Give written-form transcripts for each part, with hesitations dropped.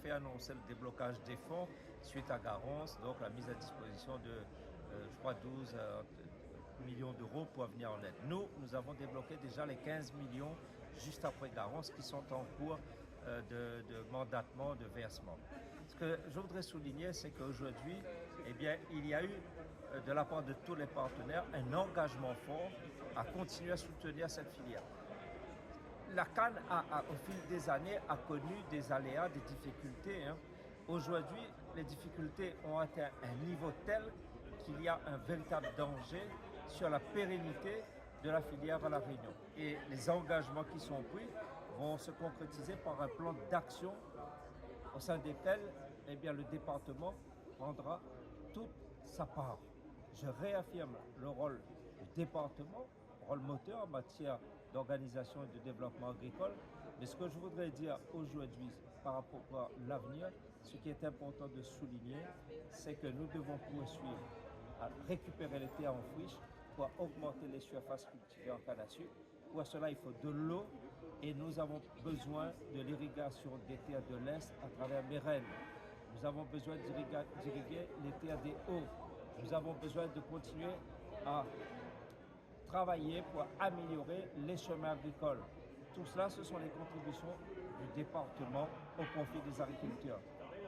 fait annoncer le déblocage des fonds suite à Garance, donc la mise à disposition de, je crois, 12 millions d'euros pour venir en aide. Nous avons débloqué déjà les 15 millions juste après Garance qui sont en cours de mandatement, de versement. Ce que je voudrais souligner, c'est qu'aujourd'hui, eh bien, il y a eu de la part de tous les partenaires un engagement fort à continuer à soutenir cette filière. La canne, au fil des années, a connu des aléas, des difficultés. Aujourd'hui, les difficultés ont atteint un niveau tel qu'il y a un véritable danger sur la pérennité de la filière à La Réunion. Et les engagements qui sont pris vont se concrétiser par un plan d'action au sein desquels eh bien, le département prendra toute sa part. Je réaffirme le rôle du département, rôle moteur en matière d'organisation et de développement agricole. Mais ce que je voudrais dire aujourd'hui par rapport à l'avenir, ce qui est important de souligner, c'est que nous devons poursuivre à récupérer les terres en friche pour augmenter les surfaces cultivées en canne à sucre. Pour cela, il faut de l'eau et nous avons besoin de l'irrigation des terres de l'Est à travers mes rennes. Nous avons besoin d'irriguer les terres des Hauts. Nous avons besoin de continuer à travailler pour améliorer les chemins agricoles. Tout cela, ce sont les contributions du département au profit des agriculteurs.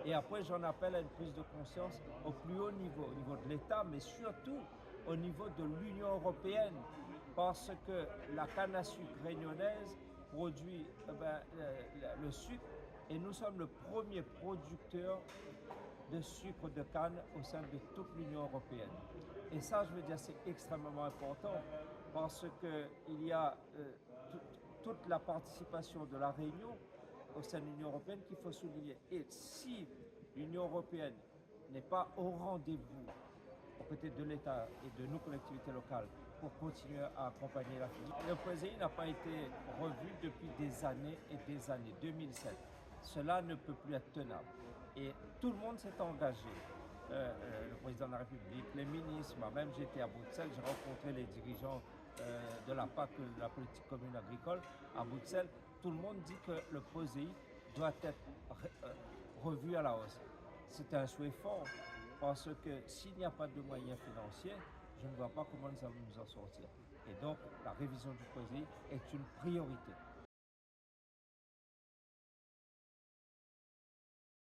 Et après, j'en appelle à une prise de conscience au plus haut niveau de l'État, mais surtout au niveau de l'Union européenne, parce que la canne à sucre réunionnaise produit le sucre et nous sommes le premier producteur de sucre de canne au sein de toute l'Union européenne. Et ça, je veux dire, c'est extrêmement important parce qu'il y a toute la participation de la Réunion au sein de l'Union européenne qu'il faut souligner. Et si l'Union européenne n'est pas au rendez-vous aux côtés de l'État et de nos collectivités locales pour continuer à accompagner la filière, le POSEI n'a pas été revu depuis des années et des années, 2007. Cela ne peut plus être tenable. Et tout le monde s'est engagé. Le président de la République, les ministres, moi-même j'étais à Bruxelles, j'ai rencontré les dirigeants de la PAC, de la politique commune agricole à Bruxelles. Tout le monde dit que le POSEI doit être revu à la hausse. C'est un souhait fort parce que s'il n'y a pas de moyens financiers, je ne vois pas comment nous allons nous en sortir. Et donc, la révision du POSEI est une priorité.